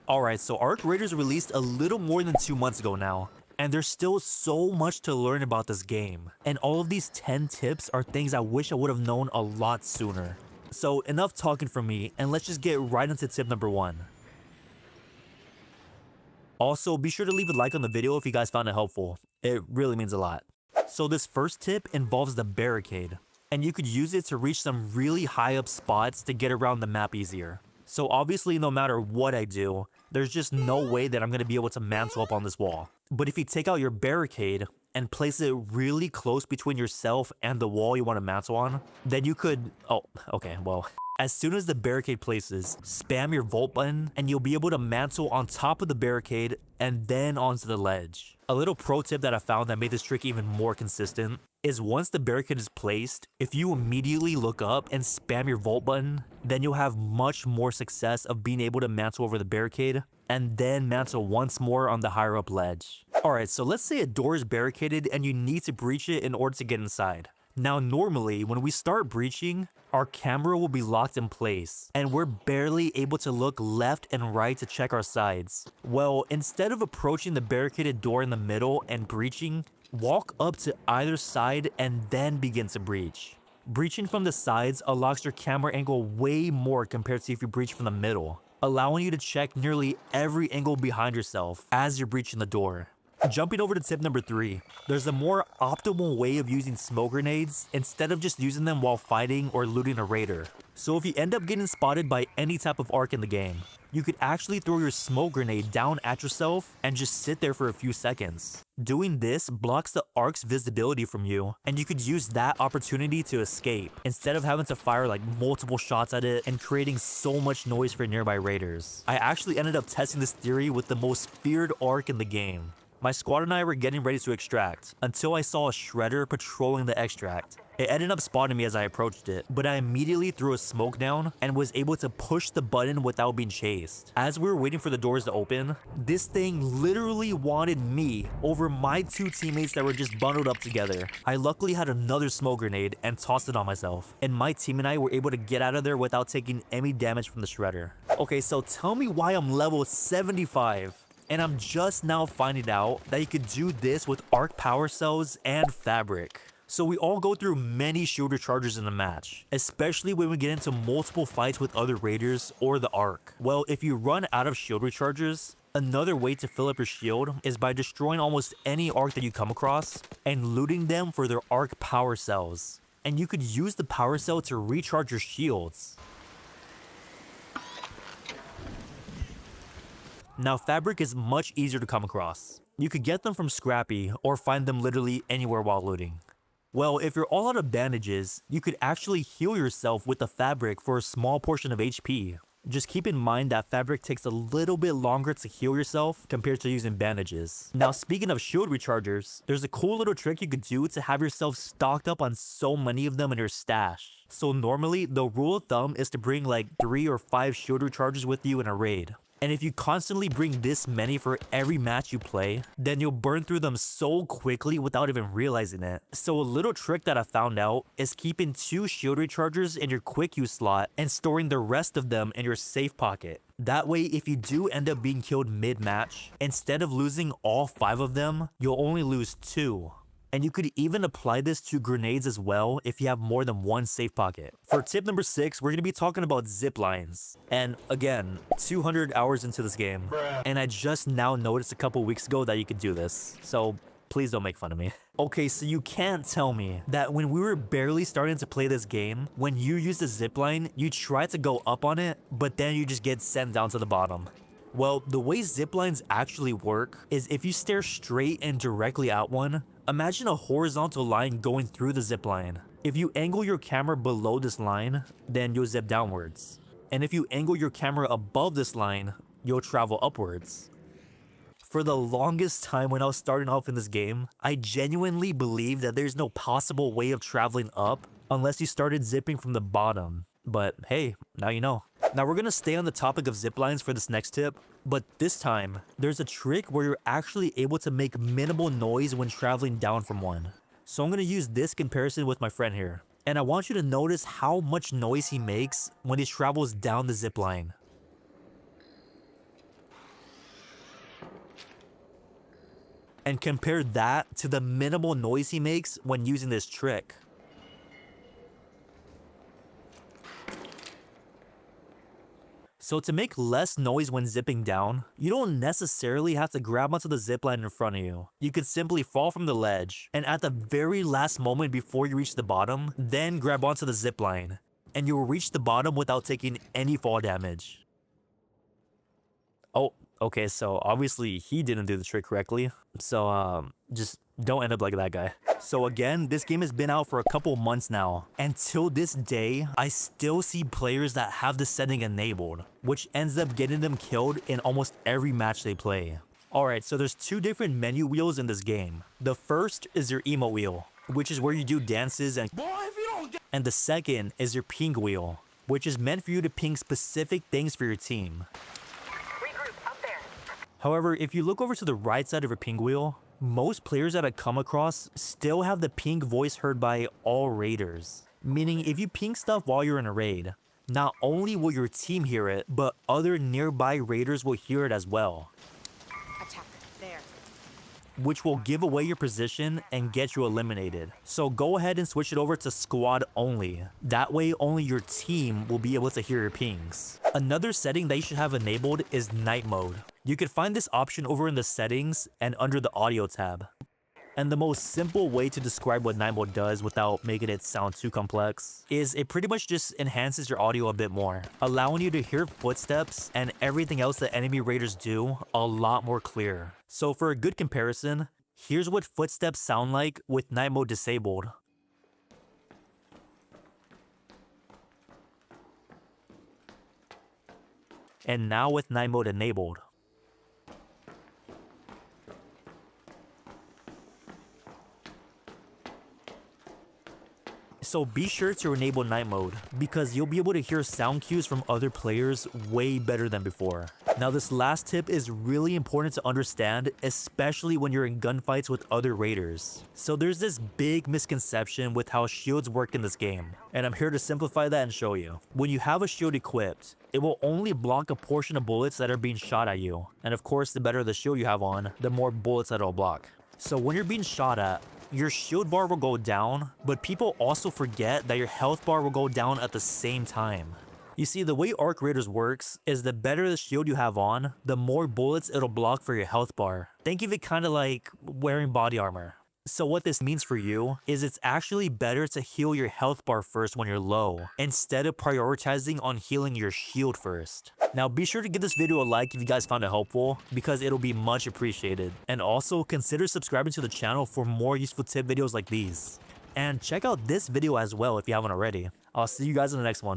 Alright, so Arc Raiders released a little more than 2 months ago now, and there's still so much to learn about this game. And all of these 10 tips are things I wish I would have known a lot sooner. So enough talking from me, and let's just get right into tip number 1. Also, be sure to leave a like on the video if you guys found it helpful. It really means a lot. So this first tip involves the barricade, and you could use it to reach some really high up spots to get around the map easier. So obviously no matter what I do, there's just no way that I'm going to be able to mantle up on this wall. But if you take out your barricade and place it really close between yourself and the wall you want to mantle on, then you could, as soon as the barricade places, spam your vault button and you'll be able to mantle on top of the barricade and then onto the ledge. A little pro tip that I found that made this trick even more consistent is once the barricade is placed, if you immediately look up and spam your vault button, then you'll have much more success of being able to mantle over the barricade and then mantle once more on the higher up ledge. Alright, so let's say a door is barricaded and you need to breach it in order to get inside. Now normally, when we start breaching, our camera will be locked in place, and we're barely able to look left and right to check our sides. Well, instead of approaching the barricaded door in the middle and breaching, walk up to either side and then begin to breach. Breaching from the sides unlocks your camera angle way more compared to if you breach from the middle, allowing you to check nearly every angle behind yourself as you're breaching the door. Jumping over to tip number 3, there's a more optimal way of using smoke grenades instead of just using them while fighting or looting a raider. So if you end up getting spotted by any type of arc in the game, you could actually throw your smoke grenade down at yourself and just sit there for a few seconds. Doing this blocks the arc's visibility from you, and you could use that opportunity to escape instead of having to fire like multiple shots at it and creating so much noise for nearby raiders. I actually ended up testing this theory with the most feared arc in the game. My squad and I were getting ready to extract until I saw a shredder patrolling the extract. It ended up spotting me as I approached it, but I immediately threw a smoke down and was able to push the button without being chased. As we were waiting for the doors to open, this thing literally wanted me over my 2 teammates that were just bundled up together. I luckily had another smoke grenade and tossed it on myself, and my team and I were able to get out of there without taking any damage from the shredder. Okay, so tell me why I'm level 75. And I'm just now finding out that you could do this with arc power cells and fabric. So we all go through many shield recharges in a match, especially when we get into multiple fights with other raiders or the arc. Well, if you run out of shield recharges, another way to fill up your shield is by destroying almost any arc that you come across and looting them for their arc power cells. And you could use the power cell to recharge your shields. Now, fabric is much easier to come across. You could get them from Scrappy or find them literally anywhere while looting. Well, if you're all out of bandages, you could actually heal yourself with the fabric for a small portion of HP. Just keep in mind that fabric takes a little bit longer to heal yourself compared to using bandages. Now, speaking of shield rechargers, there's a cool little trick you could do to have yourself stocked up on so many of them in your stash. So normally, the rule of thumb is to bring like 3 or 5 shield rechargers with you in a raid. And if you constantly bring this many for every match you play, then you'll burn through them so quickly without even realizing it. So a little trick that I found out is keeping 2 shield rechargers in your quick use slot and storing the rest of them in your safe pocket. That way, if you do end up being killed mid-match, instead of losing all 5 of them, you'll only lose 2. And you could even apply this to grenades as well if you have more than 1 safe pocket. For tip number 6, we're going to be talking about zip lines. And again, 200 hours into this game, and I just now noticed a couple weeks ago that you could do this. So please don't make fun of me. Okay, so you can't tell me that when we were barely starting to play this game, when you use the zip line, you try to go up on it, but then you just get sent down to the bottom. Well, the way zip lines actually work is if you stare straight and directly at one, imagine a horizontal line going through the zip line. If you angle your camera below this line, then you'll zip downwards. And if you angle your camera above this line, you'll travel upwards. For the longest time when I was starting off in this game, I genuinely believed that there's no possible way of traveling up unless you started zipping from the bottom. But hey, now you know. Now we're gonna stay on the topic of zip lines for this next tip, but this time, there's a trick where you're actually able to make minimal noise when traveling down from one. So I'm gonna use this comparison with my friend here, and I want you to notice how much noise he makes when he travels down the zip line. And compare that to the minimal noise he makes when using this trick. So to make less noise when zipping down, you don't necessarily have to grab onto the zipline in front of you. You could simply fall from the ledge, and at the very last moment before you reach the bottom, then grab onto the zipline, and you will reach the bottom without taking any fall damage. Oh, okay, so obviously he didn't do the trick correctly, so just don't end up like that guy. So again, this game has been out for a couple months now, and till this day, I still see players that have the setting enabled, which ends up getting them killed in almost every match they play. Alright, so there's two different menu wheels in this game. The first is your emote wheel, which is where you do dances, and the second is your ping wheel, which is meant for you to ping specific things for your team. However, if you look over to the right side of your ping wheel, most players that I come across still have the ping voice heard by all raiders. Meaning if you ping stuff while you're in a raid, not only will your team hear it, but other nearby raiders will hear it as well. Attack there. Which will give away your position and get you eliminated. So go ahead and switch it over to squad only. That way only your team will be able to hear your pings. Another setting that you should have enabled is night mode. You can find this option over in the settings and under the audio tab. And the most simple way to describe what night mode does without making it sound too complex is it pretty much just enhances your audio a bit more, allowing you to hear footsteps and everything else that enemy raiders do a lot more clear. So for a good comparison, here's what footsteps sound like with night mode disabled. And now with night mode enabled. So be sure to enable night mode, because you'll be able to hear sound cues from other players way better than before. Now this last tip is really important to understand, especially when you're in gunfights with other raiders. So there's this big misconception with how shields work in this game, and I'm here to simplify that and show you. When you have a shield equipped, it will only block a portion of bullets that are being shot at you. And of course, the better the shield you have on, the more bullets that it'll block. So when you're being shot at, your shield bar will go down, but people also forget that your health bar will go down at the same time. You see, the way Arc Raiders works is the better the shield you have on, the more bullets it'll block for your health bar. Think of it kind of like wearing body armor. So what this means for you is it's actually better to heal your health bar first when you're low, instead of prioritizing on healing your shield first. Now be sure to give this video a like if you guys found it helpful, because it'll be much appreciated. And also consider subscribing to the channel for more useful tip videos like these. And check out this video as well if you haven't already. I'll see you guys in the next one.